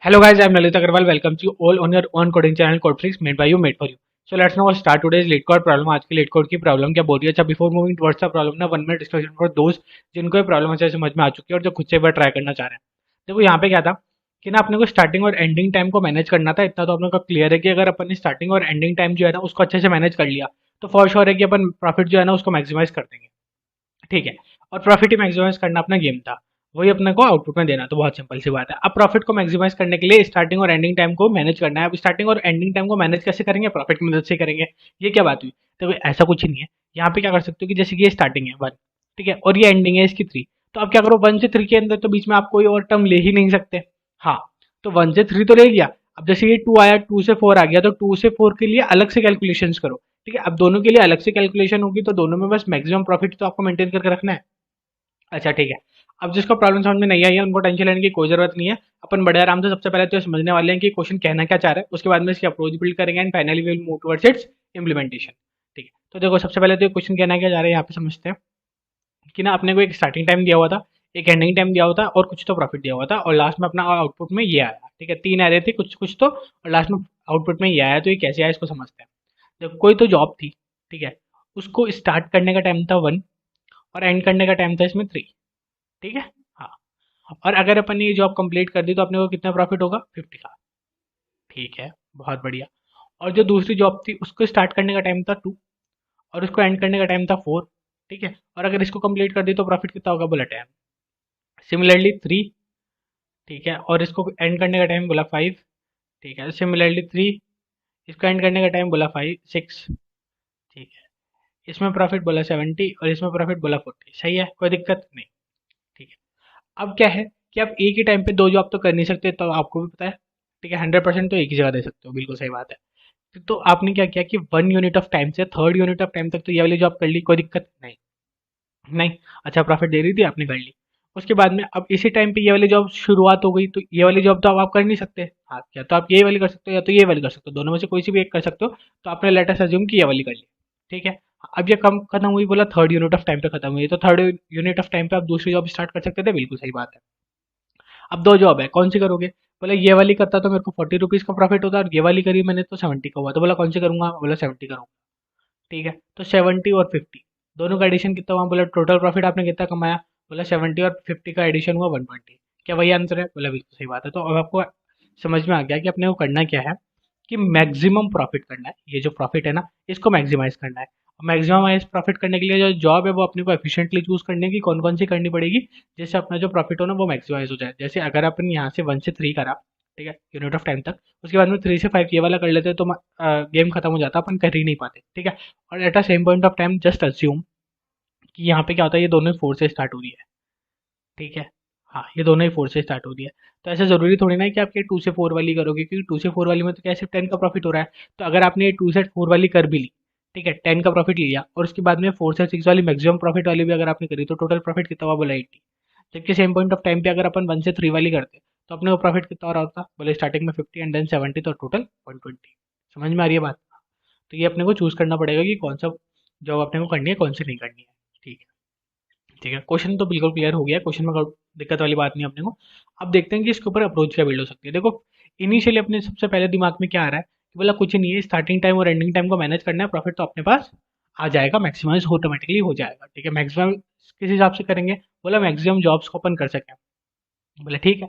Hello guys, I am Lalit Agarwal. Welcome you all on your own coding channel Codeflix made by you, made for you. So let's now start today's lead code problem. आज की lead code की problem क्या बोल रही है? अच्छा, before moving towards the problem ना 1 minute discussion for दोस्त जिनको ये प्रॉब्लम अच्छे से समझ में आ चुकी है और जो खुद से एक बार ट्राई करना चाह रहे हैं। देखो यहाँ पे क्या था कि ना अपने को स्टार्टिंग और एंडिंग टाइम को मैनेज करना था। इतना तो अपने को क्लियर है कि अगर अपन ने स्टार्टिंग और एंडिंग टाइम जो है ना उसको अच्छे से मैनेज कर लिया तो फॉर श्योर है कि अपन प्रॉफिट जो है ना उसको मैक्सिमाइज कर देंगे। ठीक है। और प्रॉफिट ही मैक्सिमाइज करना अपना गेम था, वही अपने को आउटपुट में देना। तो बहुत सिंपल सी बात है। अब प्रॉफिट को मैक्सिमाइज करने के लिए स्टार्टिंग और एंडिंग टाइम को मैनेज करना है। अब स्टार्टिंग और एंडिंग टाइम को मैनेज कैसे करेंगे? प्रॉफिट की मदद से करेंगे। ये क्या बात हुई? तो ऐसा कुछ ही नहीं है। यहाँ पे क्या कर सकते हो कि जैसे कि ये स्टार्टिंग है 1, ठीक है, और ये एंडिंग है इसकी 3। तो अब क्या करो, 1 से 3 के अंदर तो बीच में आप कोई और टर्म ले ही नहीं सकते। हाँ, तो 1 से 3 तो ले लिया। अब जैसे ये 2 आया, 2 से 4 आ गया, तो 2 से 4 के लिए अलग से कैलकुलेशन करो। ठीक है, अब दोनों के लिए अलग से कैलकुलेशन होगी तो दोनों में बस मैक्सिमम प्रॉफिट तो आपको मेंटेन करके रखना है। अच्छा ठीक है। अब जिसको प्रॉब्लम समझ में नहीं आई है उनको टेंशन लेने की कोई जरूरत नहीं है। अपन बड़े आराम से सबसे पहले तो ये समझने वाले हैं कि क्वेश्चन कहना क्या चाह रहा है, उसके बाद में इसकी अप्रोच बिल्ड करेंगे and finally will move towards it's implementation. ठीक है, तो देखो सबसे पहले तो ये क्वेश्चन कहना क्या चाह रहा है यहाँ पे समझते हैं कि ना अपने को एक स्टार्टिंग टाइम दिया हुआ था, एक एंडिंग टाइम दिया हुआ था और कुछ तो प्रॉफिट दिया हुआ था और लास्ट में अपना आउटपुट में ये आया। ठीक है, 3 आ रहे थे कुछ कुछ तो, और लास्ट में आउटपुट में ये आया। तो ये कैसे आया इसको समझते हैं। देखो कोई तो जॉब थी, ठीक है, उसको स्टार्ट करने का टाइम था 1 और एंड करने का टाइम था इसमें 3। ठीक है। हाँ, और अगर अपन ने ये जॉब कंप्लीट कर दी तो अपने को कितना प्रॉफिट होगा? 50 का। ठीक है, बहुत बढ़िया। और जो दूसरी जॉब थी उसको स्टार्ट करने का टाइम था 2 और उसको एंड करने का टाइम था 4। ठीक है, और अगर इसको कंप्लीट कर दी तो प्रॉफिट कितना होगा? बोला 10। सिमिलरली 3, ठीक है, और इसको एंड करने का टाइम बोला 5। ठीक है, सिमिलरली 3, इसको एंड करने का टाइम बोला 5 6। ठीक है, इसमें प्रॉफिट बोला 70 और इसमें प्रॉफिट बोला 40। सही है, कोई दिक्कत नहीं। ठीक है। अब क्या है कि आप एक ही टाइम पे 2 जॉब तो कर नहीं सकते, तो आपको भी पता है। ठीक है, 100% तो एक ही जगह दे सकते हो, बिल्कुल सही बात है। तो आपने क्या किया कि 1 यूनिट ऑफ टाइम से 3rd यूनिट ऑफ टाइम तक तो ये वाली जॉब कर ली, कोई दिक्कत नहीं। नहीं, अच्छा प्रॉफिट दे रही थी, आपने कर ली। उसके बाद में अब इसी टाइम पे ये वाली जॉब शुरुआत हो गई, तो ये वाली जॉब तो अब आप कर नहीं सकते। हाँ, या तो आप ये वाली कर सकते हो या तो ये वाली कर सकते हो, दोनों में से कोई सी भी एक कर सकते हो। तो आपने लेटर से अज्यूम कि ये वाली कर ली। ठीक है। अब ये कम खत्म हुई, बोला 3rd यूनिट ऑफ टाइम पे खत्म हुई, तो 3rd यूनिट ऑफ टाइम पे आप दूसरी जॉब स्टार्ट कर सकते थे, बिल्कुल सही बात है। अब 2 जॉब है, कौन सी करोगे? बोला ये वाली करता तो मेरे को 40 रुपीज़ का प्रॉफिट होता, और ये वाली करी मैंने तो 70 का हुआ। तो बोला कौन सी करूंगा? बोला 70 करूंगा। ठीक है, तो 70 और 50 दोनों का एडिशन कितना हुआ? बोला टोटल प्रॉफिट आपने कितना कमाया? बोला 70 और 50 का एडिशन हुआ 120। क्या वही आंसर है? बोला बिल्कुल सही बात है। तो अब आपको समझ में आ गया कि अपने को करना क्या है, कि मैक्सिमम प्रॉफिट करना है। ये जो प्रॉफिट है ना, इसको मैक्सिमाइज करना है। मैक्सिमाइज प्रॉफिट करने के लिए जो जॉब है वो अपने को एफिशिएंटली चूज करने की कौन कौन सी करनी पड़ेगी, जैसे अपना जो प्रॉफिट हो ना वो मैक्सिमाइज हो जाए। जैसे अगर अपन यहाँ से 1 से 3 करा, ठीक है, यूनिट ऑफ टाइम तक, उसके बाद में 3 से 5 ये वाला कर लेते तो गेम खत्म हो जाता, अपन कर ही नहीं पाते। ठीक है। और at a same point of time just assume कि यहाँ पे क्या होता है, ये दोनों 4 से स्टार्ट हो रही है। ठीक है। हाँ, ये दोनों ही 4 से स्टार्ट हो रही है। तो ऐसा जरूरी थोड़ी ना है कि आप ये 2 से 4 वाली करोगे, क्योंकि 2 से 4 वाली में तो क्या सिर्फ 10 का प्रॉफिट हो रहा है। तो अगर आपने ये 2 से 4 वाली कर भी ली, ठीक है, 10 का प्रॉफिट लिया, और उसके बाद में 4 से 6 वाली मैक्सिमम प्रॉफिट वाली भी अगर आपने करी, तो टोटल प्रॉफिट कितना हुआ? बोला 80। जबकि सेम पॉइंट ऑफ टाइम पे अगर अपन 1 से 3 वाली करते तो अपने को प्रॉफिट कितना हो रहा होता? बोले स्टार्टिंग में 50 एंड देन 70, तो टोटल 120। समझ में आ रही है बात? तो ये अपने को चूज करना पड़ेगा कि कौन सा जॉब अपने को करनी है, कौन सी नहीं करनी है। ठीक है। ठीक है, क्वेश्चन तो बिल्कुल क्लियर हो गया है, क्वेश्चन में कोई दिक्कत वाली बात नहीं है अपने को। अब देखते हैं कि इसके ऊपर अप्रोच क्या बिल्ड हो सकती है। देखो इनिशियली अपने सबसे पहले दिमाग में क्या आ रहा है कि बोला कुछ नहीं है, स्टार्टिंग टाइम और एंडिंग टाइम को मैनेज करना है, प्रॉफिट तो अपने पास आ जाएगा, मैक्सिमाइज ऑटोमेटिकली हो जाएगा। ठीक है, मैक्सिमम किस हिसाब से करेंगे? बोला मैक्सिमम जॉब्स को अपन कर सकें। बोले ठीक है,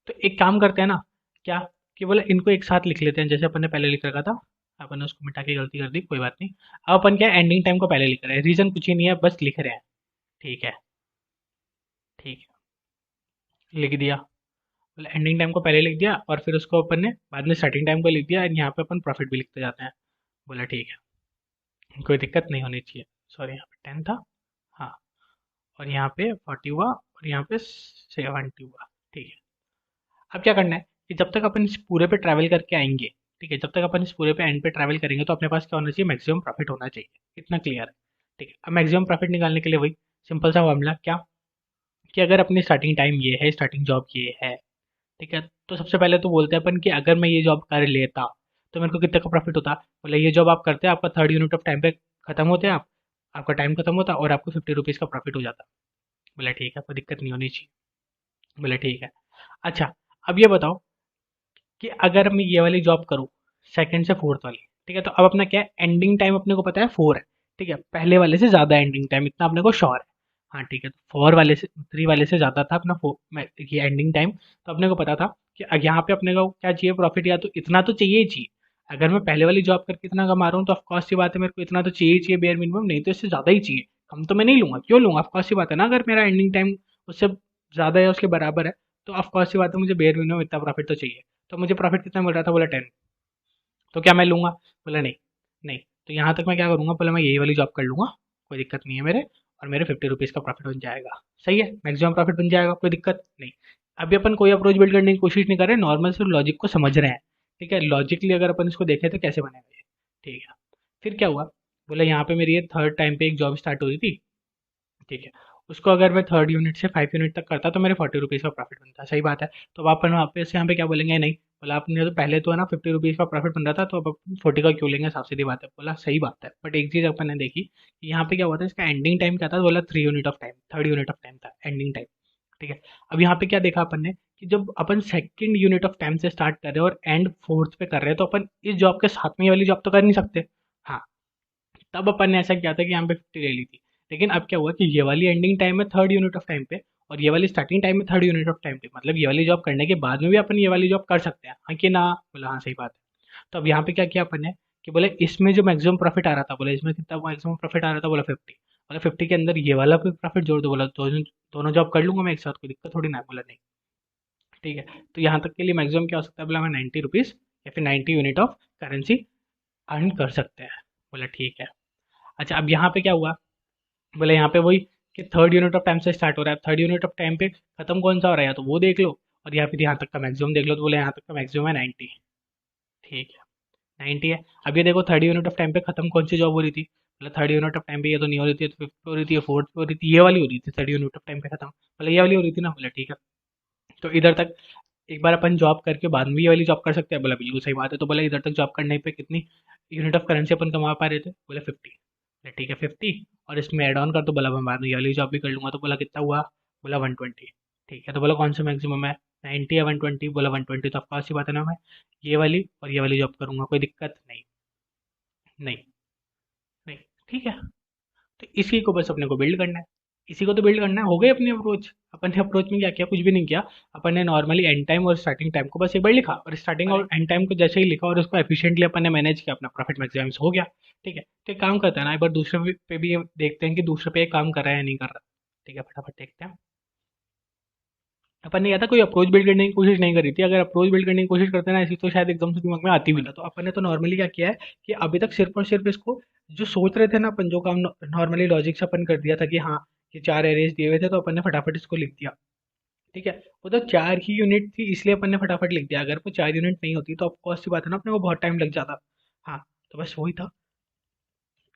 तो एक काम करते हैं ना, क्या, कि बोले इनको एक साथ लिख लेते हैं जैसे अपन ने पहले लिख रखा था। अपन ने उसको मिटा के गलती कर दी, कोई बात नहीं। अब अपन क्या एंडिंग टाइम को पहले लिख रहे हैं, रीजन कुछ ही नहीं है, बस लिख रहे हैं। ठीक है। ठीक है, लिख दिया। मतलब एंडिंग टाइम को पहले लिख दिया और फिर उसको अपन ने बाद में स्टार्टिंग टाइम को लिख दिया, एंड यहाँ पे अपन प्रॉफिट भी लिखते जाते हैं। बोला ठीक है, कोई दिक्कत नहीं होनी चाहिए। सॉरी, यहाँ पे 10 था। हाँ, और यहाँ पे 40 हुआ और यहाँ पे 70 हुआ। ठीक है। अब क्या करना है कि जब तक अपन इस पूरे पे ट्रैवल करके आएंगे, ठीक है, जब तक अपन इस पूरे पे एंड पे ट्रैवल करेंगे तो अपने पास क्या होना चाहिए? मैक्सिमम प्रॉफिट होना चाहिए। इतना क्लियर है? ठीक है। अब मैक्सिमम प्रॉफिट निकालने के लिए वही सिंपल सा फॉर्मूला, क्या, कि अगर अपनी स्टार्टिंग टाइम ये है, स्टार्टिंग जॉब ये है, ठीक है, तो सबसे पहले तो बोलते हैं अपन कि अगर मैं ये जॉब कर लेता तो मेरे को कितने का प्रॉफिट होता। बोले ये जॉब आप करते हैं, आपका 3rd यूनिट ऑफ टाइम पे खत्म होते हैं आप, आपका टाइम खत्म होता और आपको 50 रुपीज़ का प्रॉफिट हो जाता। बोले ठीक है, कोई दिक्कत नहीं होनी चाहिए। बोले ठीक है। अच्छा, अब ये बताओ कि अगर मैं ये वाली जॉब करूँ सेकंड से फोर्थ वाली, ठीक है, तो अब अपना क्या है, एंडिंग टाइम अपने को पता है 4 है, ठीक है, पहले वाले से ज़्यादा एंडिंग टाइम इतना अपने को श्योर है। हाँ ठीक है, तो 4 वाले से 3 वाले से ज़्यादा था अपना ये एंडिंग टाइम। तो अपने को पता था कि यहाँ पे अपने को क्या चाहिए, प्रॉफिट, या तो इतना तो चाहिए ही चाहिए। अगर मैं पहले वाली जॉब करके इतना कमा रहा हूँ तो ऑफकोर्स सी बात है मेरे को इतना तो चाहिए ही चाहिए बेयर मिनिमम, नहीं तो इससे ज़्यादा ही चाहिए। कम तो मैं नहीं लूंगा, क्यों लूंगा, ऑफकोर्स सी बात है ना, अगर मेरा एंडिंग टाइम उससे ज़्यादा है उसके बराबर है तो ऑफकोर्स सी बात है मुझे बेयर मिनिमम इतना प्रॉफिट तो चाहिए। तो मुझे प्रॉफिट कितना मिल रहा था, बोला 10। तो क्या मैं लूंगा, बोला नहीं। नहीं, तो यहाँ तक मैं क्या करूँगा, बोला मैं यही वाली जॉब कर लूँगा, कोई दिक्कत नहीं है मेरे, और मेरे 50 रुपीज़ का प्रॉफिट बन जाएगा। सही है, मैक्सिमम प्रॉफिट बन जाएगा, कोई दिक्कत नहीं। अभी अपन कोई अप्रोच बिल्ड करने की कोशिश नहीं कर रहे, नॉर्मल सिर्फ लॉजिक को समझ रहे हैं। ठीक है, लॉजिकली अगर अपन इसको देखें तो कैसे बनेगा ये। ठीक है, फिर क्या हुआ, बोला यहाँ पे मेरी ये थर्ड टाइम पे एक जॉब स्टार्ट हो रही थी, ठीक है, उसको अगर मैं थर्ड यूनिट से 5 यूनिट तक करता तो मेरे 40 रुपीज़ का प्रॉफिट बनता। सही बात है, तो अब अपन वापस यहाँ पे क्या बोलेंगे, नहीं, बोला आपने तो पहले तो है ना 50 रुपीज़ का प्रॉफिट बन रहा था, तो अब अपन 40 का क्यों लेंगे, साफ सीधी बात है। बोला सही बात है, बट एक चीज़ अपन ने देखी कि यहाँ पे क्या हुआ था, इसका एंडिंग टाइम क्या था, बोला 3 unit of time, third unit of time था एंडिंग टाइम। ठीक है, अब यहाँ पे क्या देखा अपन ने कि जब अपन सेकंड यूनिट ऑफ टाइम से स्टार्ट कर रहे हैं और एंड फोर्थ पे कर रहे हैं, तो अपन इस जॉब के साथ में ये वाली जॉब तो कर नहीं सकते। हाँ, तब अपन ने ऐसा किया था कि यहाँ पे 50 ले ली थी। लेकिन अब क्या हुआ कि ये वाली एंडिंग टाइम है थर्ड यूनिट ऑफ टाइम पे, और ये वाली स्टार्टिंग टाइम में थर्ड यूनिट ऑफ टाइम पे, मतलब ये वाली जॉब करने के बाद में भी अपन ये वाली जॉब कर सकते हैं, हाँ कि ना, बोला हाँ सही बात है। तो अब यहाँ पे क्या किया अपन ने कि बोले इसमें जो मैक्सिमम प्रॉफिट आ रहा था, बोले इसमें कितना मैक्सिमम प्रॉफिट आ रहा था, बोला 50। बोला 50 के अंदर ये वाला भी प्रॉफिट जोड़ दो, बोला दोनों दोनों जॉब कर लूंगा मैं एक साथ, कोई दिक्कत थोड़ी ना है। बोला नहीं। ठीक है, तो यहाँ तक के लिए मैक्सिमम क्या हो सकता है, बोला मैं 90 रुपीज़ या फिर 90 यूनिट ऑफ करेंसी अर्न कर सकते हैं। बोला ठीक है। अच्छा, अब यहाँ पे क्या हुआ, बोले यहाँ पे वही कि थर्ड यूनिट ऑफ टाइम से स्टार्ट हो रहा है, थर्ड यूनिट ऑफ टाइम पे खत्म कौन सा हो रहा है, या तो वो देख लो, और या फिर यहाँ तक का मैक्सिमम देख लो, तो बोले यहाँ तक का मैक्सिमम है 90। ठीक है, 90 है। अब ये देखो थर्ड यूनिट ऑफ टाइम पे खत्म कौन सी जॉब हो रही थी, मतलब थर्ड यूनिट ऑफ टाइम पे ये तो नहीं हो रही थी, तो फिफ्थ पे हो रही थी, ये फोर्थ पे हो रही थी, ये वाली हो रही थी थर्ड यूनिट ऑफ टाइम पे खत्म, मतलब ये वाली हो रही थी ना। बोला ठीक है, तो इधर तक एक बार अपन जॉब करके बाद में ये वाली जॉब कर सकते हैं। बोला बिल्कुल सही बात है। तो बोला इधर तक जॉब करने पे कितनी यूनिट ऑफ करेंसी अपन कमा पा रहे थे, बोला 50। बोला ठीक है 50, और इसमें ऐड ऑन कर, तो बोला मैं बाद में ये वाली जॉब भी कर लूंगा, तो बोला कितना हुआ, बोला 120। ठीक है, तो बोला कौन सा मैक्सिमम है, 90 या 120, बोला 120, तो आपको सी बात है ना, मैं ये वाली और ये वाली जॉब करूंगा, कोई दिक्कत नहीं। नहीं, नहीं, ठीक है, तो इसी को बस अपने को बिल्ड करना है, इसी को तो बिल्ड करना है। हो गई अपनी अप्रोच। अपन ने अप्रोच में क्या किया, कुछ भी नहीं किया। अपन ने नॉर्मली एंड टाइम और स्टार्टिंग टाइम को बस एक बार लिखा, और स्टार्टिंग और एंड टाइम को जैसे ही लिखा और उसको एफिशिएंटली अपन ने मैनेज किया, अपना प्रॉफिट मैक्सिमम हो गया। ठीक है, तो एक काम करते हैं ना, एक बार दूसरे पे भी देखते हैं कि दूसरे पे एक काम कर रहा है या नहीं कर रहा। ठीक है, फटाफट देखते हैं। अपन ने क्या था, कोई अप्रोच बिल्ड करने की कोशिश नहीं करी थी। अगर अप्रोच बिल्ड करने की कोशिश करते ना ऐसी, तो शायद एकदम से दिमाग में आती भी ना। तो अपन ने तो नॉर्मली क्या किया है कि अभी तक सिर्फ और सिर्फ इसको जो सोच रहे थे ना अपन, जो काम नॉर्मली लॉजिक से अपन कर दिया था कि हाँ ये 4 एरेज दिए हुए थे, तो अपन ने फटाफट इसको लिख दिया। ठीक है, वो तो 4 ही यूनिट थी इसलिए अपन ने फटाफट लिख दिया। अगर वो 4 यूनिट नहीं होती तो ऑफकोर्स सी बात है ना, अपने को बहुत टाइम लग जाता। हाँ, तो बस वही था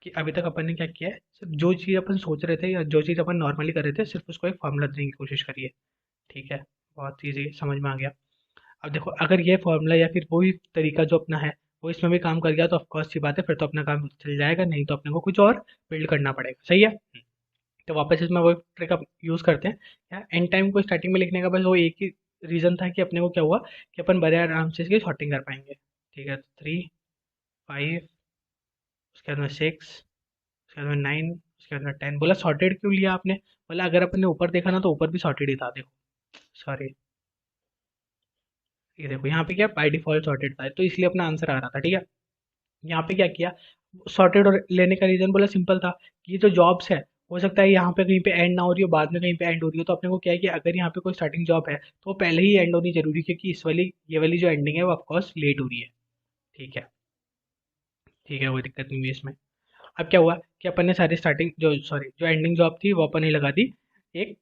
कि अभी तक अपन ने क्या किया है, सिर्फ जो चीज़ अपन सोच रहे थे या जो चीज़ अपन नॉर्मली कर रहे थे, सिर्फ उसको एक फॉर्मूला देने की कोशिश करिए। ठीक है, बहुत ईजी समझ में आ गया। अब देखो, अगर ये फॉर्मूला या फिर वही तरीका जो अपना है वो इसमें भी काम कर गया, तो ऑफकोर्स सी बात है, फिर तो अपना काम चल जाएगा, नहीं तो अपने को कुछ और बिल्ड करना पड़ेगा। सही है। तो वापस इसमें वो ट्रिक आप यूज़ करते हैं। या एंड टाइम को स्टार्टिंग में लिखने का बस वो एक ही रीज़न था कि अपने को क्या हुआ कि अपन बड़े आराम से इसकी सॉर्टिंग कर पाएंगे। ठीक है, 3, 5, उसके बाद में 6, उसके बाद में 9, उसके बाद में 10। बोला सॉर्टेड क्यों लिया आपने, बोला अगर अपन ने ऊपर देखा ना तो ऊपर भी सॉर्टेड ही था, देखो, सॉरी, ये देखो यहाँ पे क्या बाय डिफॉल्ट सॉर्टेड था, तो इसलिए अपना आंसर आ रहा था। ठीक है, यहाँ पे क्या किया, सॉर्टेड और लेने का रीजन बोला सिंपल था कि ये जो जॉब्स है, हो सकता है यहाँ पे कहीं पे एंड ना हो रही हो, बाद में कहीं पे एंड हो रही हो, तो अपने को क्या है कि अगर यहाँ पे कोई स्टार्टिंग जॉब है तो वो पहले ही एंड होनी जरूरी है, क्योंकि इस वाली ये वाली जो एंडिंग है वो ऑफकोर्स लेट हो रही है। ठीक है, ठीक है, कोई दिक्कत नहीं हुई इसमें। अब क्या हुआ कि अपन ने सारी स्टार्टिंग जो सॉरी जो एंडिंग जॉब थी वो अपन ने लगा दी एक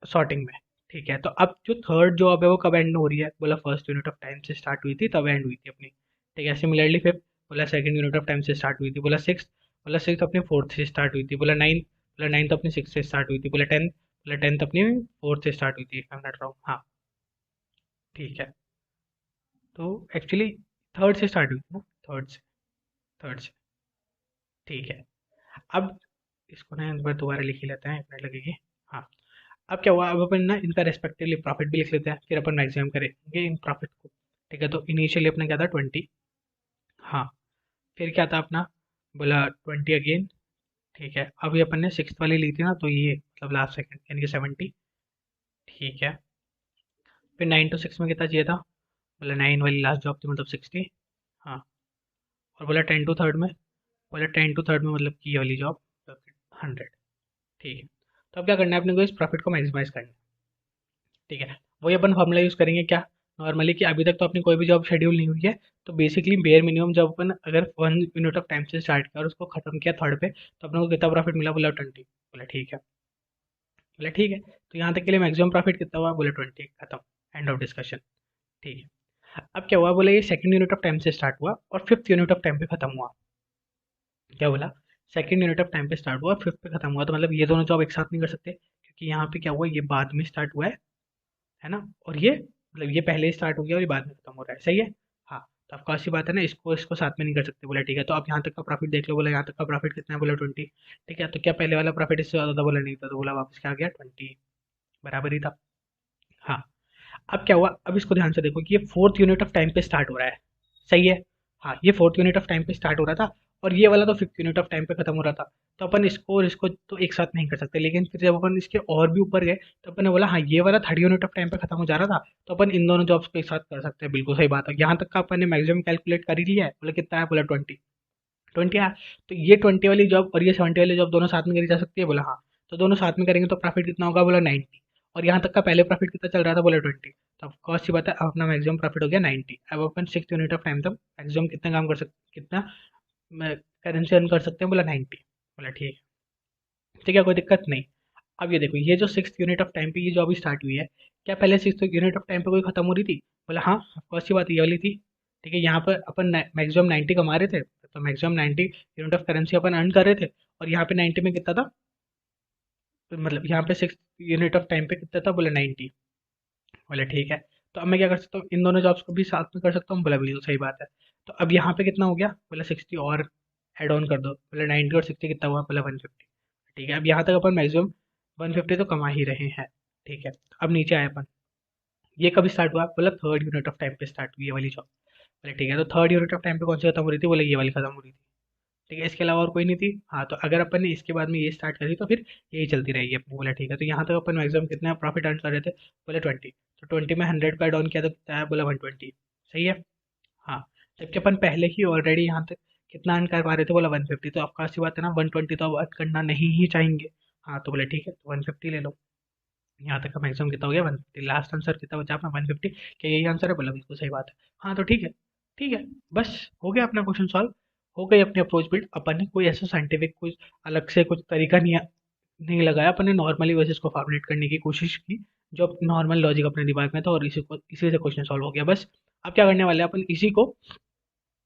सॉर्टिंग में। ठीक है, तो अब जो थर्ड जॉब है वो कब एंड हो रही है, बोला फर्स्ट यूनिट ऑफ टाइम से स्टार्ट हुई थी तब एंड हुई थी अपनी। ठीक है, सिमिलरली फिफ्थ, बोला सेकंड यूनिट ऑफ टाइम से स्टार्ट हुई थी। बोला सिक्स अपनी फोर्थ से स्टार्ट हुई थी। बोला नाइन्थ, बोला नाइन्थ अपनी सिक्स से स्टार्ट हुई थी। बोला टेंथ अपनी फोर्थ से स्टार्ट हुई थी, आई एम नॉट रॉन्ग, हाँ। ठीक है, तो एक्चुअली थर्ड से स्टार्ट हुई थी ना, थर्ड से। ठीक है, अब इसको ना एक बार दोबारा लिख ही लेते हैं, 1 मिनट लगेगी। हाँ, अब क्या हुआ, अब अपन ना इनका रेस्पेक्टिवली प्रॉफिट भी लिख लेते हैं, फिर अपन मैक्सिमम करेंगे इन प्रॉफिट को। ठीक है, तो इनिशियली अपना क्या था 20। हाँ, फिर क्या था अपना, बोला 20 अगेन। ठीक है, अभी अपन ने सिक्स वाली ली थी ना, तो ये मतलब लास्ट सेकंड यानी कि 70। ठीक है, फिर 9 to 6 में कितना चाहिए था, बोला 9 वाली लास्ट जॉब थी मतलब 60। हाँ, और बोला 10 to 3 में, बोला 10 to 3 में मतलब की ये वाली जॉब 100। ठीक है, तो अब क्या करना है अपने को, इस प्रॉफिट को मैक्सिमाइज करना है। ठीक है, वही अपन फॉर्मूला यूज़ करेंगे क्या, नॉर्मली कि अभी तक तो अपनी कोई भी जॉब शेड्यूल नहीं हुई है, तो बेसिकली बेयर मिनिमम जब अपन अगर 1 यूनिट ऑफ टाइम से स्टार्ट किया और उसको खत्म किया थर्ड पे, तो अपने को कितना प्रॉफिट मिला, बोला 20। बोला ठीक है, बोला ठीक है, तो यहाँ तक के लिए मैक्सिमम प्रॉफिट कितना हुआ, बोला 20, खत्म, एंड ऑफ डिस्कशन। ठीक है, अब क्या हुआ, बोला ये सेकंड यूनिट ऑफ टाइम से स्टार्ट हुआ और फिफ्थ यूनिट ऑफ टाइम पे खत्म हुआ। क्या बोला, सेकंड यूनिट ऑफ टाइम पे स्टार्ट हुआ, फिफ्थ पे खत्म हुआ, तो मतलब ये दोनों जॉब एक साथ नहीं कर सकते, क्योंकि यहाँ पे क्या हुआ, ये बाद में स्टार्ट हुआ है ना, और ये मतलब ये पहले ही स्टार्ट हो गया और ये बाद में खत्म हो रहा है, सही है। हाँ, तो आपको ऐसी बात है ना, इसको इसको साथ में नहीं कर सकते, बोला ठीक है, तो आप यहाँ तक का प्रॉफिट देख लो, बोला यहाँ तक का प्रॉफिट कितना है, बोला 20। ठीक है, तो क्या पहले वाला प्रॉफिट इससे ज़्यादा था, बोला नहीं था, तो बोला वापस क्या आ गया 20, बराबर ही था। हाँ, अब क्या हुआ, अब इसको ध्यान से देखो कि ये फोर्थ यूनिट ऑफ टाइम पे स्टार्ट हो रहा है, सही है। हाँ, ये फोर्थ यूनिट ऑफ टाइम पे स्टार्ट हो रहा था और ये वाला तो फिफ्थ यूनिट ऑफ टाइम पे खत्म हो रहा था, तो अपन इसको और इसको तो एक साथ नहीं कर सकते, लेकिन फिर जब अपन इसके और भी ऊपर गए, तो अपन ने बोला हाँ ये वाला थर्ड यूनिट ऑफ टाइम पे खत्म हो जा रहा था, तो अपन इन दोनों जॉब्स को एक साथ कर सकते हैं, बिल्कुल सही बात है। यहाँ तक का अपन ने मैक्सिमम कैलकुलेट कर ही लिया है, बोला कितना है, बोला 20। 20 आया, तो ये 20 वाली जॉब और ये 70 वाली जॉब दोनों साथ में करी जा सकती है, बोला हाँ, तो दोनों साथ में करेंगे तो प्रॉफिट कितना होगा, बोला 90। और यहाँ तक का पहले प्रॉफिट कितना चल रहा था, बोला 20, तो कौन सी बात है, अब अपना मैक्सिमम प्रॉफिट हो गया 90। अब अपन सिक्स यूनिट ऑफ टाइम तक मैक्सिमम कितना काम कर सकते, कितना करेंसी अर्न कर सकते हैं, बोला 90। बोला ठीक है, ठीक है, कोई दिक्कत नहीं। अब ये देखो, ये जो सिक्स यूनिट ऑफ टाइम पे ये जो अभी स्टार्ट हुई है, क्या पहले सिक्स यूनिट ऑफ टाइम पे कोई खत्म हो रही थी, बोला हाँ, कौन सी बात ये वाली थी। ठीक है, यहाँ पर अपन मैक्सिमम 90 कमा रहे थे, तो maximum 90 unit of currency upon earn कर रहे थे, और यहाँ पे 90 में कितना था, तो मतलब यहाँ पे सिक्स यूनिट ऑफ टाइम पे कितना था, बोला 90। बोले ठीक है, तो अब मैं क्या कर सकता हूँ, इन दोनों जॉब्स को भी साथ में कर सकता हूँ, बोला बिल्कुल सही बात है। तो अब यहाँ पे कितना हो गया, बोला 60 और एड ऑन कर दो, बोला 90 और 60 कितना हुआ, बोला 150। ठीक है, अब यहाँ तक अपन मैक्सिमम 150 तो कमा ही रहे हैं। ठीक है, अब नीचे आए अपन, ये कब स्टार्ट हुआ, बोला थर्ड यूनिट ऑफ टाइम पे स्टार्ट हुई ये वाली जॉब। बोले ठीक है, तो थर्ड यूनिट ऑफ टाइम पे कौन सी खत्म हो रही थी, बोले ये वाली खत्म हो रही थी। ठीक है, इसके अलावा और कोई नहीं थी। हाँ, तो अगर अपन ने इसके बाद में ये स्टार्ट करी तो फिर यही चलती रहेगी अपनी, बोला ठीक है, तो यहाँ तक अपन मैक्सिमम कितना प्रॉफिट अर्न कर रहे थे, बोले 20। तो 20 में 100 का डाउन किया तो कितना है, बोला 120, सही है। हाँ, जबकि अपन पहले ही ऑलरेडी यहाँ तक कितना अर्न कर पा रहे थे, बोला 150, तो आपका सी बात है ना, 120 तो अब अर्न करना नहीं ही चाहेंगे। हाँ, तो बोले ठीक है, तो 150 ले लो। यहाँ तक का मैक्सिमम कितना हो गया, 150, लास्ट आंसर कितना बचा अपना 150, क्या यही आंसर है, बोला बिल्कुल सही बात है। हाँ, तो ठीक है, ठीक है, बस हो गया अपना क्वेश्चन सॉल्व, हो गई अपनी अप्रोच बिल्ड। अपन ने कोई ऐसा साइंटिफिक कुछ अलग से कुछ तरीका नहीं लगाया, अपन ने नॉर्मली वैसे इसको फॉर्मुलेट करने की कोशिश की, जो नॉर्मल लॉजिक अपने दिमाग में था, और इसी से क्वेश्चन सॉल्व हो गया बस। अब क्या करने वाले हैं अपन, इसी को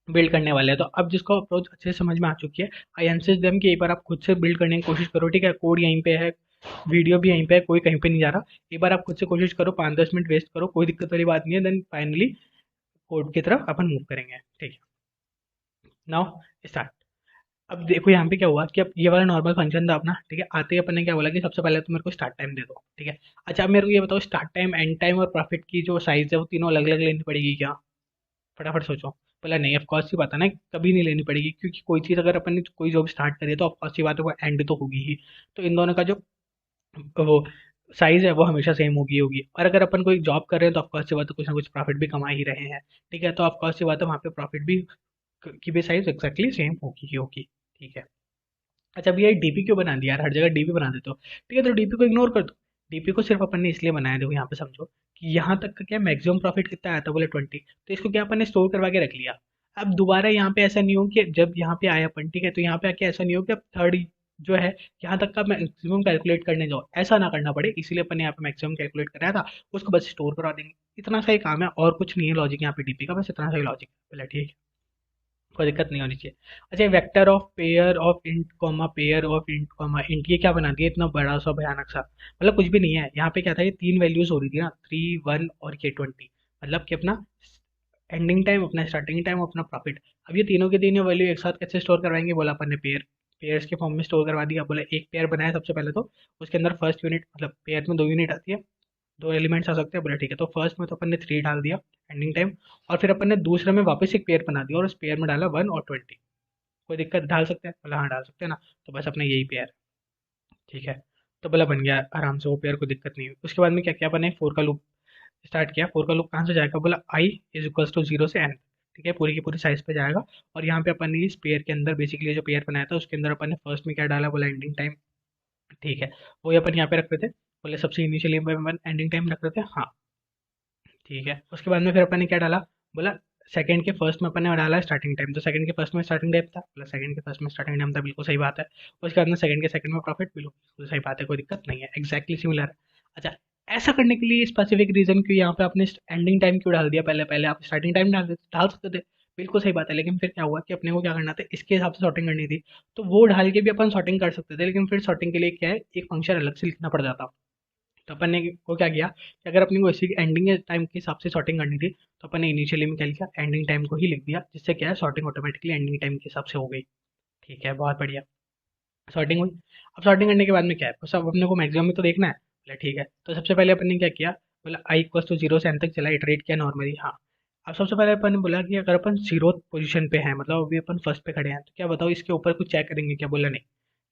बिल्ड करने वाले हैं, तो अब जिसको अप्रोच अच्छे से समझ में आ चुकी है, आई एनसिस देम कि एक बार आप खुद से बिल्ड करने की कोशिश करो। ठीक है, कोड यहीं पे है, वीडियो भी यहीं पे है, कोई कहीं पे नहीं जा रहा। एक बार आप खुद से कोशिश करो, 5-10 मिनट वेस्ट करो, कोई दिक्कत वाली बात नहीं है, देन फाइनली कोड की तरफ अपन मूव करेंगे। ठीक है, नाउ स्टार्ट। अब देखो यहाँ पे क्या हुआ कि अब ये वाला नॉर्मल फंक्शन था अपना। ठीक है, आते ही अपन ने क्या बोला कि सबसे पहले तो मेरे को स्टार्ट टाइम दे दो। ठीक है, अच्छा अब मेरे को ये बताओ, स्टार्ट टाइम, एंड टाइम और प्रॉफिट की जो साइज है वो तीनों अलग अलग लेनी पड़ेगी क्या, फटाफट सोचो। बोला नहीं, ऑफकोर्स सी बात है ना, कभी नहीं लेनी पड़ेगी, क्योंकि कोई चीज़ अगर अपन ने कोई जॉब स्टार्ट करी है तो ऑफकोर्स सी बात है वो एंड तो होगी ही। तो इन दोनों का जो वो साइज है वो हमेशा सेम होगी होगी, और अगर अपन कोई जॉब कर रहे हैं तो ऑफकोर्स सी बात है कुछ ना कुछ प्रॉफिट भी कमा ही रहे हैं। ठीक है, तो ऑफकोर्स सी बात है वहाँ पे प्रॉफिट भी की भी साइज एक्जैक्टली सेम होगी ही होगी। ठीक है, अच्छा अब ये डीपी क्यों बना दिया यार, हर जगह डीपी बना देते हो। ठीक है, तो डीपी को इग्नोर कर दो, डीपी को सिर्फ अपन ने इसलिए बनाया, देखो यहाँ पे समझो कि यहाँ तक का क्या मैक्सिमम प्रॉफिट कितना आया था, बोले 20, तो इसको क्या अपन ने स्टोर करवा के रख लिया। अब दोबारा यहाँ पे ऐसा नहीं हो कि जब यहाँ पे आया अपन, ठीक है, तो यहाँ पे आके ऐसा नहीं हो कि अब थर्ड जो है यहाँ तक का मैक्सिमम कैलकुलेट करने जाओ, ऐसा ना करना पड़े, इसीलिए अपन ने यहाँ पे मैक्सिमम कैलकुलेट कराया था, उसको बस स्टोर करवा देंगे। इतना सा ही काम है, और कुछ नहीं है लॉजिक यहाँ पे डीपी का, बस इतना सा ही लॉजिक है, बोले ठीक है, कोई दिक्कत नहीं होनी चाहिए। अच्छा, vector of pair of int comma pair of int comma int, ये क्या बना दिया इतना बड़ा सा भयानक सा, मतलब कुछ भी नहीं है। यहाँ पे क्या था, ये तीन वैल्यूज हो रही थी ना, 3, 1 और ये 20, मतलब कि अपना एंडिंग टाइम, अपना स्टार्टिंग टाइम, अपना प्रॉफिट। अब ये तीनों के तीनों वैल्यू एक साथ कैसे स्टोर करवाएंगे, बोला अपन ने पेयर्स के फॉर्म में स्टोर करवा दिया। बोले एक पेयर बनाया सबसे पहले, तो उसके अंदर फर्स्ट यूनिट, मतलब पेयर में 2 यूनिट आती है, दो एलिमेंट्स आ सकते हैं, बोला ठीक है। तो फर्स्ट में तो अपन ने 3 डाल दिया एंडिंग टाइम, और फिर अपन ने दूसरे में वापस एक पेयर बना दिया और उस पेयर में डाला 1 और 20। कोई दिक्कत, डाल सकते हैं? बोला हाँ डाल सकते हैं ना। तो बस अपना यही पेयर, ठीक है। तो बोला बन गया आराम से वो पेयर, कोई दिक्कत नहीं हुई। उसके बाद में क्या किया अपन ने, फोर का लूप स्टार्ट किया। फोर का लूप कहाँ से जाएगा, बोला आई इज इक्वल्स टू 0 से n, ठीक है, पूरी की पूरी साइज पे जाएगा। और यहाँ पे अपन ने इस पेयर के अंदर बेसिकली जो पेयर बनाया था उसके अंदर अपन ने फर्स्ट में क्या डाला, बोला एंडिंग टाइम, ठीक है। वही अपन यहाँ पे रख रहे थे, बोले सबसे इनिशियली अपन एंडिंग टाइम रख रहे थे, हाँ ठीक है। उसके बाद में फिर अपन ने क्या डाला, बोला सेकंड के फर्स्ट में अपन ने डाला स्टार्टिंग टाइम, तो सेकंड के फर्स्ट में स्टार्टिंग टाइम था, बोला सेकंड के फर्स्ट में स्टार्टिंग टाइम था, बिल्कुल सही बात है। उसके बाद में सेकंड के सेकंड में प्रॉफिट, बिल्कुल सही बात है, कोई दिक्कत नहीं है, एक्जैक्टली सिमिलर है। अच्छा, ऐसा करने के लिए स्पेसिफिक रीजन क्यों यहाँ पे आपने एंडिंग टाइम क्यों डाल दिया, पहले पहले आप स्टार्टिंग टाइम डाल सकते थे। बिल्कुल सही बात है, लेकिन फिर क्या हुआ कि अपने को क्या करना था, इसके हिसाब से सॉर्टिंग करनी थी। तो वो डाल के भी अपन सॉर्टिंग कर सकते थे, लेकिन फिर सॉर्टिंग के लिए क्या है, एक फंक्शन अलग से लिखना पड़ जाता। तो अपन ने को क्या किया कि अगर अपने को इसी एंडिंग टाइम के हिसाब से सॉर्टिंग करनी थी, तो अपन ने इनिशियली में क्या लिखा, एंडिंग टाइम को ही लिख दिया, जिससे क्या है सॉर्टिंग ऑटोमेटिकली एंडिंग टाइम के हिसाब से हो गई। ठीक है, बहुत बढ़िया, सॉर्टिंग हुई। अब सॉर्टिंग करने के बाद में क्या है, बस अब अपने को मैक्सिमम में तो देखना है, बोला ठीक है। तो सबसे पहले अपन ने क्या किया, बोला आई इक्वल टू 0 से n तक चला, इटरेट किया नॉर्मली, हाँ। अब सबसे पहले अपन ने बोला कि अगर अपन 0 पोजीशन पे हैं, मतलब अभी अपन फर्स्ट पे खड़े हैं, तो क्या बताओ इसके ऊपर कुछ चेक करेंगे क्या, बोला नहीं।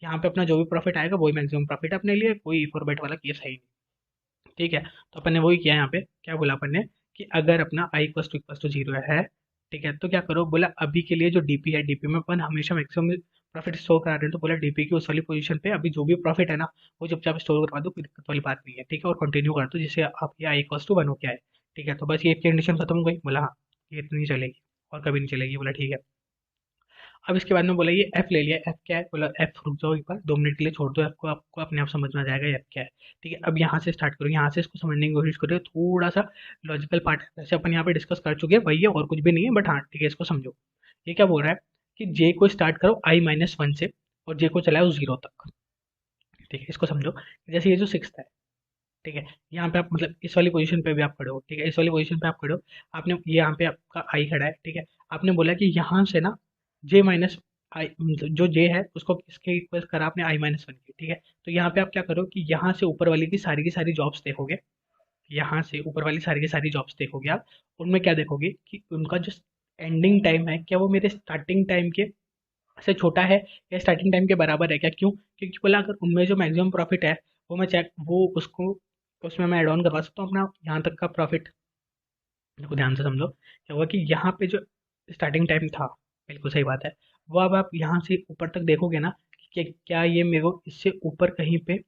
यहाँ पे अपना जो भी प्रॉफिट आएगा वही मैक्सिमम प्रॉफिट है अपने लिए, कोई फॉर बेट वाला केस है ही नहीं। ठीक है, तो अपन ने वही किया यहाँ पे, क्या बोला अपन ने कि अगर अपना आई इक्वल टू जीरो है, ठीक है, तो क्या करो, बोला अभी के लिए जो डीपी है, डीपी में अपन हमेशा मैक्सिमम प्रॉफिट स्टोर करा रहे हैं, तो बोला डीपी की उस वाली पोजीशन पे अभी जो भी प्रॉफिट है ना, वो चुपचाप स्टोर करवा दो, कोई दिक्कत वाली बात नहीं है, ठीक है, और कंटिन्यू कर दो जिससे आप ये आई इक्वल टू बनो क्या है। ठीक है, तो बस ये कंडीशन खत्म हो गई, बोला हाँ ये इतनी चलेगी और कभी नहीं चलेगी, बोला ठीक है। अब इसके बाद में बोला ये एफ ले लिया, एफ क्या है, बोला एफ रुक जाओ एक बार 2 मिनट के लिए छोड़ दो एफ को, आपको अपने आप समझ में आ जाएगा एफ क्या है। ठीक है, अब यहाँ से स्टार्ट करो, यहाँ से इसको समझने की कोशिश करो, थोड़ा सा लॉजिकल पार्ट है, वैसे अपन यहाँ पे डिस्कस कर चुके हैं वही है, और कुछ भी नहीं है, बट हाँ ठीक है, इसको समझो। ये क्या बोल रहा है कि जे को स्टार्ट करो i-1 से, और जे को चलाओ 0 तक। ठीक है, इसको समझो, जैसे ये जो सिक्स है, ठीक है, यहाँ पे आप मतलब इस वाली पोजीशन पे भी आप खड़े हो, ठीक है, इस वाली पोजीशन पे आप खड़े हो, आपने ये यहाँ पे आपका आई खड़ा है, ठीक है। आपने बोला कि यहाँ से ना जे माइनस आई, जो जे है उसको किसके इक्वल करा आपने, i-1 की, ठीक है। तो यहाँ पे आप क्या करो कि यहाँ से ऊपर वाली की सारी जॉब्स देखोगे, यहाँ से ऊपर वाली सारी की सारी जॉब्स देखोगे आप, उनमें क्या देखोगे कि उनका जो एंडिंग टाइम है, क्या वो मेरे स्टार्टिंग टाइम के से छोटा है या स्टार्टिंग टाइम के बराबर है क्या, क्यों, क्योंकि बोला अगर उनमें जो मैक्सिमम प्रॉफिट है वो मैं चेक वो उसको उसमें मैं ऐड ऑन करवा सकता हूँ अपना यहाँ तक का प्रॉफिट। देखो ध्यान से समझो, क्या हुआ कि यहाँ पे जो स्टार्टिंग टाइम था, बिल्कुल सही बात है, वो अब आप यहाँ से ऊपर तक देखोगे ना कि क्या ये मेरे को इससे ऊपर कहीं पे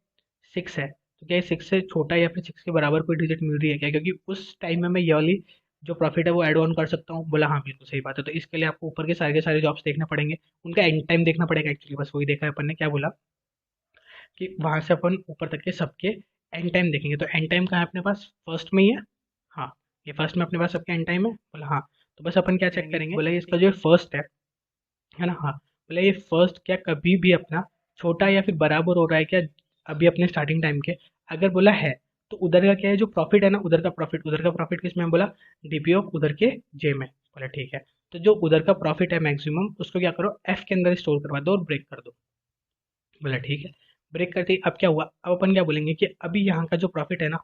सिक्स है, तो क्या ये सिक्स से छोटा या फिर सिक्स के बराबर कोई डिजिट मिल रही है क्या, क्योंकि उस टाइम में मैं ये वाली जो प्रॉफिट है वो ऐड ऑन कर सकता हूँ। बोला हाँ बिल्कुल सही बात है, तो इसके लिए आपको ऊपर के सारे जॉब्स देखने पड़ेंगे, उनका एंड टाइम देखना पड़ेगा एक्चुअली, बस वही देखा है अपन ने। क्या बोला कि वहां से अपन ऊपर तक के सबके एंड टाइम देखेंगे, तो एंड टाइम कहाँ है अपने पास, फर्स्ट में ही है, हाँ ये फर्स्ट में अपने पास सबके एंड टाइम है, बोला हाँ। तो बस अपन क्या चेक करेंगे, बोला ये इसका जो फर्स्ट है ना, हाँ, बोला ये फर्स्ट क्या कभी भी अपना छोटा या फिर बराबर हो रहा है क्या अभी अपने स्टार्टिंग टाइम के, अगर बोला है तो उधर का क्या है, जो प्रॉफिट है ना, उधर का प्रॉफिट किस में, बोला डीपी ऑफ उधर के जे में, बोला ठीक है। तो जो उधर का प्रॉफिट है मैक्सिमम, उसको क्या करो एफ के अंदर स्टोर करवा दो और ब्रेक कर दो, बोला ठीक है। ब्रेक करते ही अब क्या हुआ, अब अपन क्या बोलेंगे कि अभी यहाँ का जो प्रॉफिट है ना,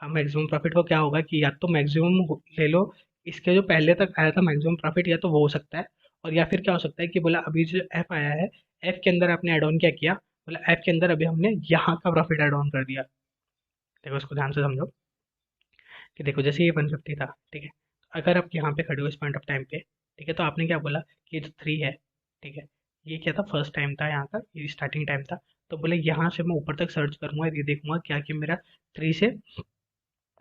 हाँ मैक्सिमम प्रॉफिट को क्या होगा कि या तो मैक्सिमम ले लो, इसके जो पहले तक आया था मैक्सिमम प्रॉफिट, या तो वो हो सकता है, और या फिर क्या हो सकता है कि बोला अभी जो एफ आया है, एफ के अंदर आपने एड ऑन क्या किया, बोला एफ के अंदर अभी हमने यहाँ का प्रॉफिट एड ऑन कर दिया। देखो इसको ध्यान से समझो कि देखो जैसे ये 150 था, ठीक है, अगर आप यहाँ पे खड़े हो इस पॉइंट ऑफ टाइम पे, ठीक है, तो आपने क्या बोला कि ये जो 3 है, ठीक है, ये क्या था, फर्स्ट टाइम था यहाँ का, ये स्टार्टिंग टाइम था। तो बोले यहाँ से मैं ऊपर तक सर्च करूंगा, ये देखूंगा क्या कि मेरा 3 से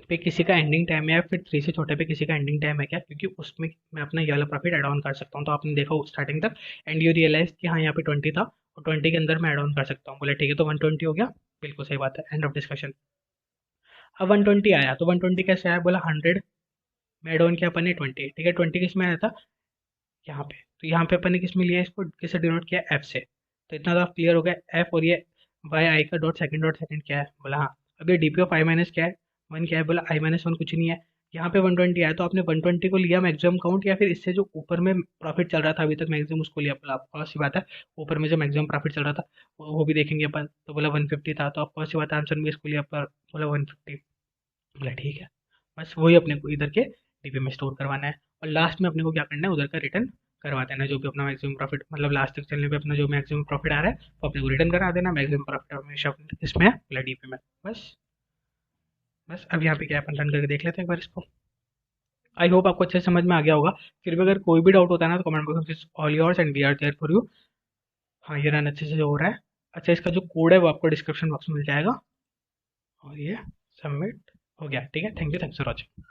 पे किसी का एंडिंग टाइम है या फिर 3 से छोटे पे किसी का एंडिंग टाइम है क्या, क्योंकि उसमें मैं अपना ये वाला प्रॉफिट एड ऑन कर सकता हूँ। तो आपने देखा स्टार्टिंग तक, एंड यू रियलाइज कि हाँ यहाँ पे 20 था और 20 के अंदर मैं एड ऑन कर सकता हूँ, बोले ठीक है, तो 120 हो गया, बिल्कुल सही बात है, एंड ऑफ डिस्कशन। अब 120 आया, तो 120 कैसे आया, बोला 100 में एड ऑन किया अपन ने 20, ठीक है, 20 किस में आया था, यहाँ पे, तो यहाँ पे अपन ने किस में लिया, इसको किससे डिनोट किया, एफ से। तो इतना तो आप क्लियर हो गया, एफ और ये वाई आई का डॉट सेकंड क्या है, बोला हाँ। अब ये डीपी ऑफ आई माइनस क्या है, 1 क्या है, बोला i-1 कुछ नहीं है। यहाँ पे 120 आया, तो आपने 120 को लिया मैक्सिमम काउंट, या फिर इससे जो ऊपर में प्रॉफिट चल रहा था अभी तक मैक्सिमम उसको लिया, बोला ऑफ सी बात है, ऊपर में जो मैक्सिमम प्रॉफिट चल रहा था वो भी देखेंगे अपन, तो बोला 150 था, तो ऑफ सी बात है आंसर में इसको लिया पर, बोला 150। बोला ठीक है। बस वही अपने को इधर के डीपी में स्टोर करवाना है और लास्ट में अपने को क्या करना है, उधर का रिटर्न करवा देना है, जो भी अपना मैक्सिमम प्रॉफिट मतलब लास्ट तक चलने पे अपना जो मैक्सिमम प्रॉफिट आ रहा है वो अपने को रिटर्न करा देना। मैक्सिमम प्रॉफिट हमेशा इसमें है बोला डीपी में। बस बस अब यहाँ पे क्या अपन रन करके देख लेते हैं एक बार इसको। आई होप आपको अच्छे से समझ में आ गया होगा। फिर भी अगर कोई भी डाउट होता है ना तो कमेंट बॉक्स में all yours and we are there for you. हाँ ये रन अच्छे से हो रहा है। अच्छा इसका जो कोड है वो आपको डिस्क्रिप्शन बॉक्स में मिल जाएगा। और ये सबमिट हो गया। ठीक है, thank you, thanks for watching.